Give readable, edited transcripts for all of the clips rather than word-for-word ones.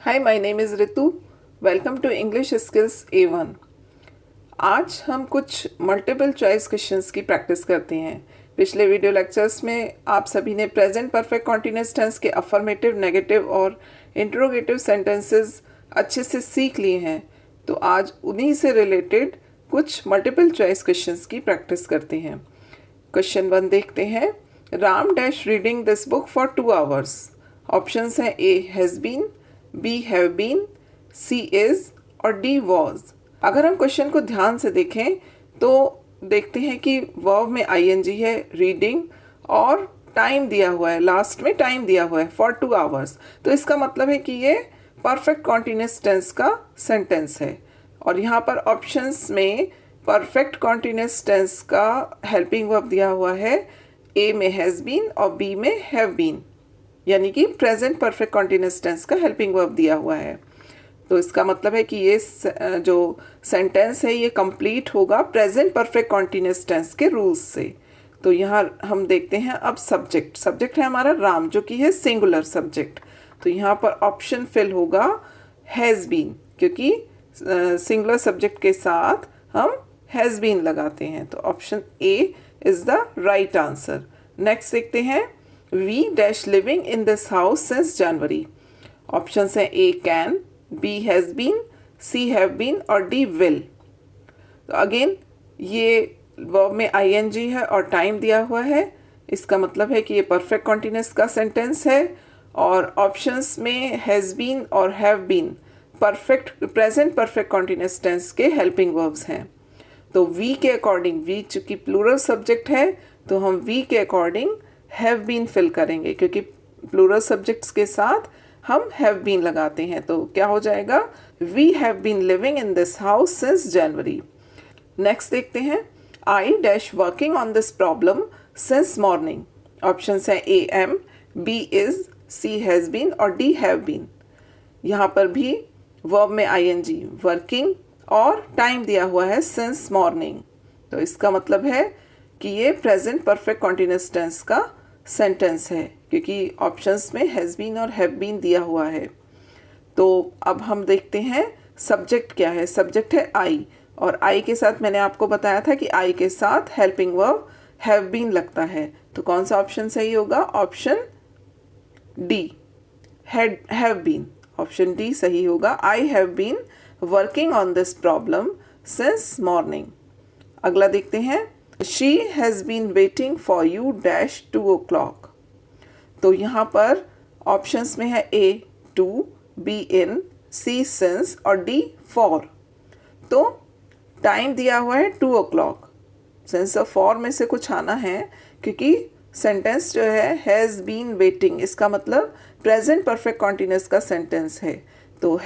Hi, my name is Ritu. Welcome to English skills A1। आज हम कुछ मल्टीपल चॉइस क्वेश्चंस की प्रैक्टिस करते हैं। पिछले वीडियो लेक्चर्स में आप सभी ने प्रेजेंट परफेक्ट कॉन्टिन्यूअस टेंस के अफर्मेटिव, नेगेटिव और इंटरोगेटिव सेंटेंसेस अच्छे से सीख लिए हैं। तो आज उन्हीं से रिलेटेड कुछ मल्टीपल चॉइस क्वेश्चंस की प्रैक्टिस करते हैं। क्वेश्चन 1 देखते हैं। Ram dash reading this book for 2 hours. Options हैं A has been, B have been, C is और D वॉज। अगर हम क्वेश्चन को ध्यान से देखें तो देखते हैं कि वर्ब में ing है, रीडिंग, और टाइम दिया हुआ है, लास्ट में टाइम दिया हुआ है फॉर 2 आवर्स। तो इसका मतलब है कि ये परफेक्ट कॉन्टिन्यूअस टेंस का सेंटेंस है। और यहाँ पर ऑप्शंस में परफेक्ट कॉन्टिन्यूअस टेंस का हेल्पिंग वर्ब दिया हुआ है, A में हैज़ बीन और B में हैव बीन, यानी कि प्रेजेंट परफेक्ट कॉन्टिन्यूअस टेंस का हेल्पिंग वर्ब दिया हुआ है। तो इसका मतलब है कि ये जो सेंटेंस है ये कंप्लीट होगा प्रेजेंट परफेक्ट कॉन्टिन्यूअस टेंस के रूल्स से। तो यहाँ हम देखते हैं अब सब्जेक्ट है हमारा राम, जो कि है सिंगुलर सब्जेक्ट। तो यहाँ पर ऑप्शन फिल होगा हैज़ बीन, क्योंकि सिंगुलर सब्जेक्ट के साथ हम हैज़ बीन लगाते हैं। तो option A is the right answer. Next देखते हैं। We dash living in this house since January. Options हैं A can, B has been, C have been और D विल। तो अगेन ये वर्ब में ing है और टाइम दिया हुआ है। इसका मतलब है कि ये परफेक्ट कॉन्टिन्यूअस का सेंटेंस है। और ऑप्शंस में हैज़ बीन और have been present perfect continuous tense के हेल्पिंग वर्ब्स हैं। तो वी के अकॉर्डिंग, वी चूँकि प्लूरल सब्जेक्ट है तो हम वी के अकॉर्डिंग हैव बीन फिल करेंगे, क्योंकि प्लूरल सब्जेक्ट्स के साथ हम हैव बीन लगाते हैं। तो क्या हो जाएगा, we have been living in this house since January. Next देखते हैं। I dash working on this problem since morning. Options हैं A am, B is, C has been और D हैव बीन। यहाँ पर भी वर्ब में ing, वर्किंग, और time दिया हुआ है सिंस मॉर्निंग। तो इसका मतलब है कि ये प्रेजेंट परफेक्ट कॉन्टिन्यूअस टेंस का सेंटेंस है, क्योंकि ऑप्शंस में हैज़ बीन और हैव बीन दिया हुआ है। तो अब हम देखते हैं सब्जेक्ट क्या है। सब्जेक्ट है आई, और आई के साथ मैंने आपको बताया था कि आई के साथ हेल्पिंग वर्ब हैव बीन लगता है। तो कौन सा ऑप्शन सही होगा, option D, have been. Option D सही होगा। I have been working on this problem since morning. अगला देखते हैं। She has been waiting for you dash 2 o'clock। तो यहाँ पर ऑप्शंस में है A to, B in, C since और D for। तो टाइम दिया हुआ है 2 o'clock। since और for में से कुछ आना है, क्योंकि सेंटेंस जो है हैज़ बीन वेटिंग, इसका मतलब प्रेजेंट परफेक्ट कॉन्टिन्यूअस का सेंटेंस है। तो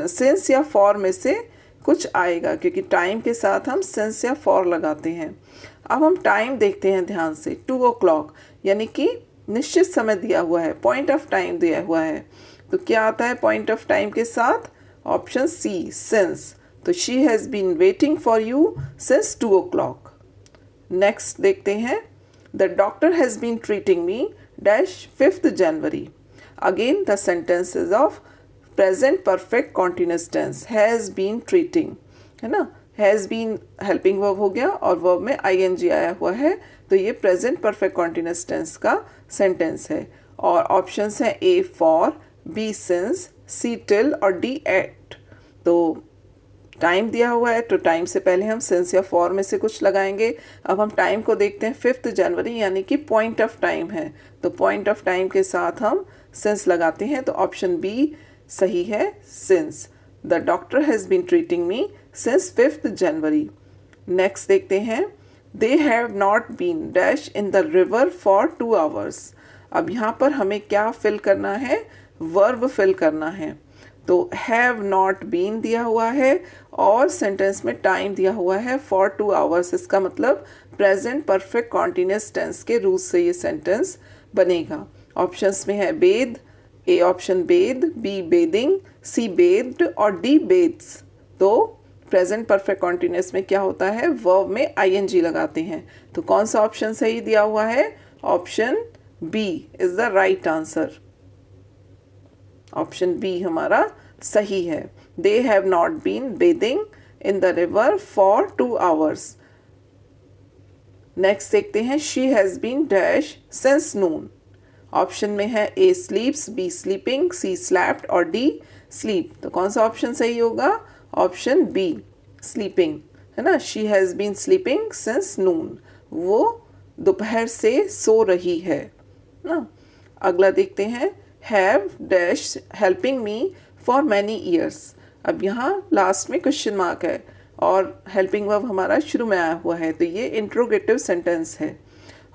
since या for में से कुछ आएगा, क्योंकि टाइम के साथ हम since या for लगाते हैं। अब हम टाइम देखते हैं ध्यान से। 2 o'clock यानी कि निश्चित समय दिया हुआ है, पॉइंट ऑफ टाइम दिया हुआ है। तो क्या आता है पॉइंट ऑफ टाइम के साथ, ऑप्शन C सिंस। तो she has been waiting for you since 2 o'clock। Next देखते हैं। The doctor has been treating me dash 5th January. Again the sentence is of present perfect continuous tense, has been treating, है ना। Has been helping verb हो गया और verb में ing आया हुआ है। तो ये प्रेजेंट परफेक्ट कॉन्टिन्यूअस टेंस का सेंटेंस है। और ऑप्शंस हैं A for, B since, C till और D एट। तो टाइम दिया हुआ है तो टाइम से पहले हम सिंस या फॉर में से कुछ लगाएंगे। अब हम टाइम को देखते हैं। 5th जनवरी यानी कि पॉइंट ऑफ टाइम है, तो पॉइंट ऑफ टाइम के साथ हम सिंस लगाते हैं। तो ऑप्शन B सही है, since. The doctor has been treating me since 5th January. Next देखते हैं। They have not been dash in the river for 2 hours. अब यहाँ पर हमें क्या फिल करना है, वर्ब फिल करना है। तो हैव नॉट बीन दिया हुआ है और सेंटेंस में टाइम दिया हुआ है फॉर 2 आवर्स। इसका मतलब प्रेजेंट परफेक्ट कॉन्टिन्यूअस टेंस के रूल से ये सेंटेंस बनेगा। ऑप्शंस में है bathe, A option bathe, B bathing, C bathed और D बेद्स। तो प्रेजेंट परफेक्ट कॉन्टिन्यूअस में क्या होता है, वर्ब में ing लगाते हैं। तो कौन सा ऑप्शन सही दिया हुआ है, option B is the right answer. Option B हमारा सही है। They have not been bathing in the river for 2 hours। Next देखते हैं, she has been dash since noon. Option में है A sleeps, B sleeping, C slapped और D sleep. तो कौन सा ऑप्शन सही होगा? ऑप्शन बी स्लीपिंग, है ना। She has been sleeping since noon, वो दोपहर से सो रही है ना। अगला देखते हैं, have dash helping me for many years. अब यहाँ लास्ट में क्वेश्चन मार्क है और हेल्पिंग वर्ब हमारा शुरू में आया हुआ है, तो ये इंट्रोगेटिव सेंटेंस है।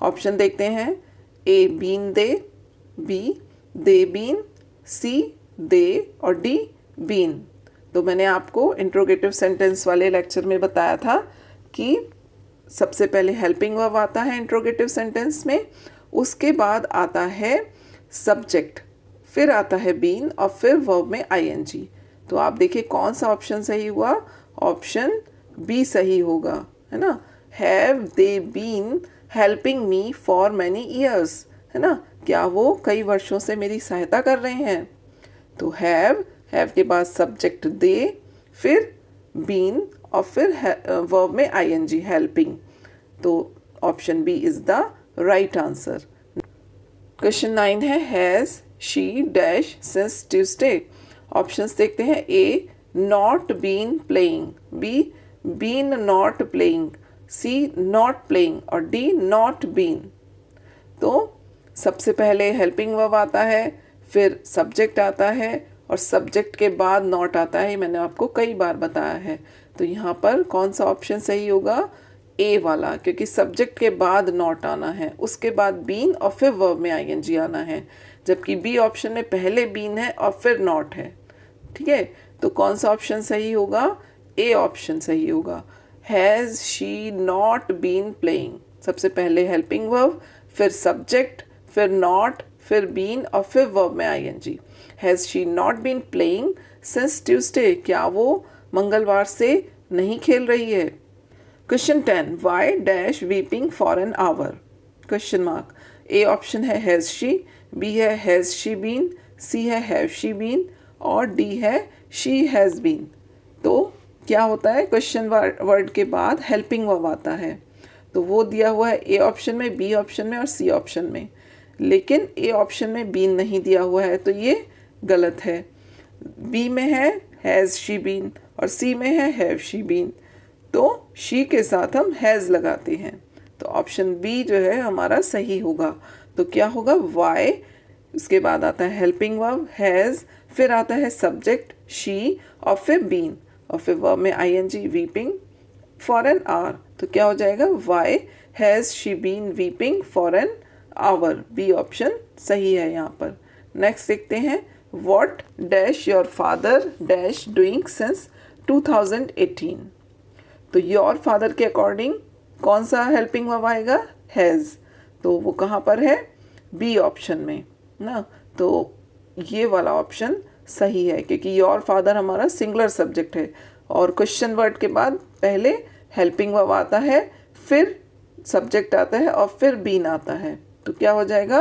ऑप्शन देखते हैं, A been they, B they been, C they और डी बीन। तो मैंने आपको इंट्रोगेटिव सेंटेंस वाले लेक्चर में बताया था कि सबसे पहले हेल्पिंग वर्ब आता है इंट्रोगेटिव सेंटेंस में, उसके बाद आता है सब्जेक्ट, फिर आता है बीन और फिर वर्ब में आईएनजी। तो आप देखिए कौन सा ऑप्शन सही हुआ? ऑप्शन बी सही होगा, है ना। Have they been helping me for many years, है ना। क्या वो कई वर्षों से मेरी सहायता कर रहे हैं? तो हैव के बाद सब्जेक्ट दे, फिर बीन और फिर वर्ब में आईएनजी हेल्पिंग। तो option B is the right answer. Question 9 है, has she dash since Tuesday. Options देखते हैं, A not been playing, B been not playing, C not playing और डी नॉट बीन। तो सबसे पहले हेल्पिंग वर्ब आता है, फिर सब्जेक्ट आता है और सब्जेक्ट के बाद नॉट आता है, मैंने आपको कई बार बताया है। तो यहाँ पर कौन सा ऑप्शन सही होगा? ए वाला, क्योंकि सब्जेक्ट के बाद नॉट आना है, उसके बाद बीन और फिर वर्ब में आईएनजी आना है, जबकि बी ऑप्शन में पहले बीन है और फिर नॉट है। ठीक है, तो कौन सा ऑप्शन सही होगा? ए ऑप्शन सही होगा। Has she not been playing, सबसे पहले हेल्पिंग वर्ब, फिर सब्जेक्ट, फिर नॉट, फिर बीन और फिर वर्ब में ING. Has she not been playing since Tuesday, क्या वो मंगलवार से नहीं खेल रही है? Question 10, why dash weeping for an hour? Question mark. A option है हैज़ शी, बी है हैज़ शी बीन, सी है हैव शी बीन और डी है शी हैज़ बीन। तो क्या होता है, क्वेश्चन वर्ड के बाद हेल्पिंग वर्ब आता है, तो वो दिया हुआ है ए ऑप्शन में, बी ऑप्शन में और सी ऑप्शन में, लेकिन ए ऑप्शन में बीन नहीं दिया हुआ है, तो ये गलत है। बी में है हैज़ शी बीन और सी में है हैव शी बीन, तो शी के साथ हम हैज़ लगाते हैं, तो ऑप्शन बी जो है हमारा सही होगा। तो क्या होगा? वाई, उसके बाद आता है हेल्पिंग वर्ब हैज़, फिर आता है सब्जेक्ट शी और फिर बीन और फिर वर्ब में ING weeping for an hour. तो क्या हो जाएगा? Why has she been weeping for an hour, B option सही है यहाँ पर। नेक्स्ट देखते हैं, what dash your father dash doing since 2018। तो योर फादर के अकॉर्डिंग कौन सा हेल्पिंग वर्ब आएगा? हैज़, तो वो कहाँ पर है? बी ऑप्शन में ना। तो ये वाला ऑप्शन सही है, क्योंकि योर फादर हमारा सिंगुलर सब्जेक्ट है और क्वेश्चन वर्ड के बाद पहले हेल्पिंग वर्ब आता है, फिर सब्जेक्ट आता है और फिर बीन आता है। तो क्या हो जाएगा?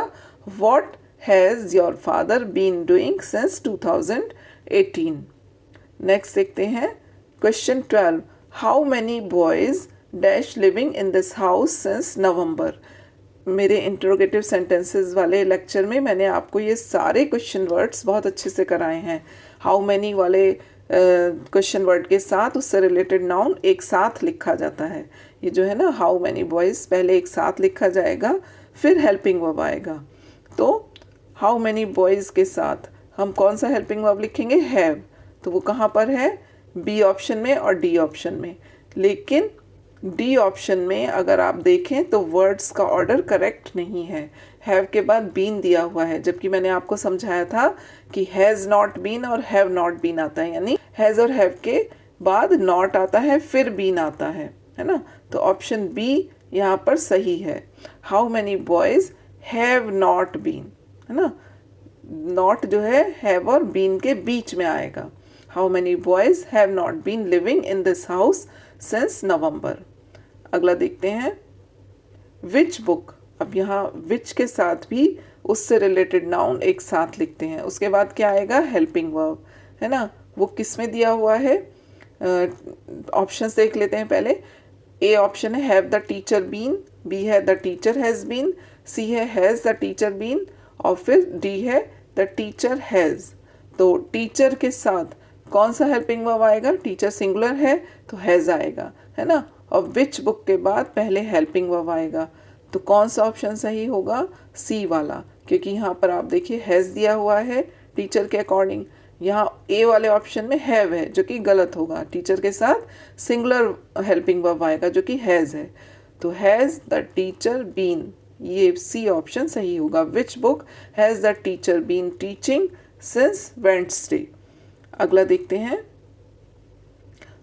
What has your father been doing since 2018। Next देखते हैं, question 12, how many boys dash living in this house since November. मेरे इंट्रोगेटिव सेंटेंसेस वाले लेक्चर में मैंने आपको ये सारे क्वेश्चन वर्ड्स बहुत अच्छे से कराए हैं। हाउ मैनी वाले क्वेश्चन वर्ड के साथ उससे रिलेटेड नाउन एक साथ लिखा जाता है। ये जो है ना, हाउ मैनी बॉयज़ पहले एक साथ लिखा जाएगा, फिर हेल्पिंग वर्ब आएगा। तो हाउ मैनी बॉयज़ के साथ हम कौन सा हेल्पिंग वर्ब लिखेंगे? हैव। तो वो कहाँ पर है? बी ऑप्शन में और डी ऑप्शन में। लेकिन डी ऑप्शन में अगर आप देखें तो वर्ड्स का ऑर्डर करेक्ट नहीं है। हैव के बाद बीन दिया हुआ है, जबकि मैंने आपको समझाया था कि हैज़ नॉट बीन और हैव नॉट बीन आता है, यानी हैज़ और हैव के बाद नॉट आता है, फिर बीन आता है ना। तो ऑप्शन बी यहाँ पर सही है। How many boys have not been, है ना। नॉट जो है हैव और बीन के बीच में आएगा। How many boys have not been living in this house since November. अगला देखते हैं, विच बुक। अब यहाँ विच के साथ भी उससे रिलेटेड नाउन एक साथ लिखते हैं। उसके बाद क्या आएगा, हेल्पिंग वर्ब, है ना। वो किस में दिया हुआ है, ऑप्शंस देख लेते हैं पहले। ए ऑप्शन है have the teacher been, B है the teacher has been, C है हैज़ द टीचर बीन, और फिर डी है द टीचर हैज़। तो टीचर के साथ कौन सा हेल्पिंग वर्ब आएगा, टीचर सिंगुलर है तो हैज़ आएगा, है ना। और विच बुक के बाद पहले हेल्पिंग वर्ब आएगा, तो कौन सा ऑप्शन सही होगा, सी वाला, क्योंकि यहाँ पर आप देखिए हैज़ दिया हुआ है टीचर के अकॉर्डिंग। यहाँ ए वाले ऑप्शन में हैव है जो कि गलत होगा, टीचर के साथ सिंगुलर हेल्पिंग वर्ब आएगा जो कि हैज़ है। तो हैज़ द टीचर बीन, ये सी ऑप्शन सही होगा। Which book has the teacher been teaching since Wednesday. अगला देखते हैं,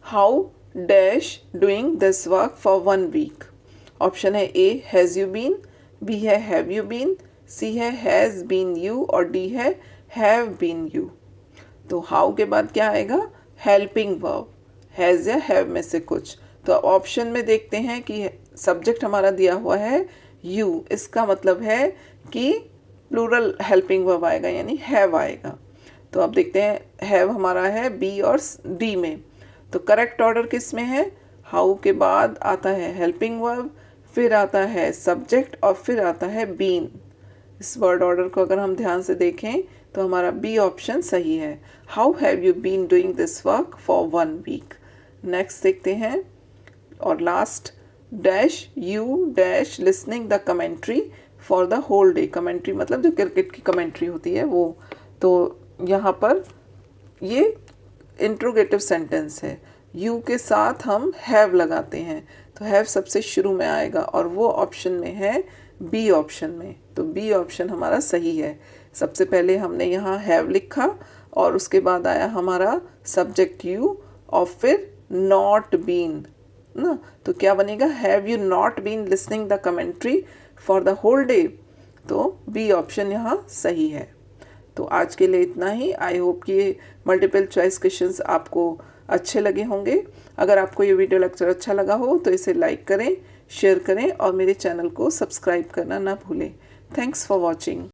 how dash doing this work for 1 week. Option है A has you been, B है हैव यू बीन, सी है has been you, और डी है हैव बीन यू। तो how के बाद क्या आएगा, हेल्पिंग वर्ब, हैज़ या हैव में से कुछ। तो ऑप्शन में देखते हैं कि सब्जेक्ट हमारा दिया हुआ है यू, इसका मतलब है कि प्लूरल हेल्पिंग वर्ब आएगा, यानी हैव आएगा। तो अब देखते हैं हैव हमारा है बी और डी में। तो करेक्ट ऑर्डर किस में है, हाउ के बाद आता है हेल्पिंग वर्ब, फिर आता है सब्जेक्ट, और फिर आता है बीन। इस वर्ड ऑर्डर को अगर हम ध्यान से देखें तो हमारा बी ऑप्शन सही है। How have you been doing this work for 1 week. Next देखते हैं, और last, dash you dash listening the commentary for the whole day. Commentary मतलब जो क्रिकेट की कमेंट्री होती है वो। तो यहाँ पर ये इंट्रोगेटिव सेंटेंस है, यू के साथ हम हैव लगाते हैं, तो हैव सबसे शुरू में आएगा, और वो ऑप्शन में है बी ऑप्शन में। तो बी ऑप्शन हमारा सही है। सबसे पहले हमने यहाँ हैव लिखा, और उसके बाद आया हमारा सब्जेक्ट यू, और फिर नॉट बीन ना। तो क्या बनेगा, have you not been listening the commentary for the whole day. तो बी ऑप्शन यहाँ सही है। तो आज के लिए इतना ही। आई होप कि ये मल्टीपल चॉइस क्वेश्चंस आपको अच्छे लगे होंगे। अगर आपको ये वीडियो लेक्चर अच्छा लगा हो तो इसे लाइक करें, शेयर करें, और मेरे चैनल को सब्सक्राइब करना ना भूलें। Thanks for watching.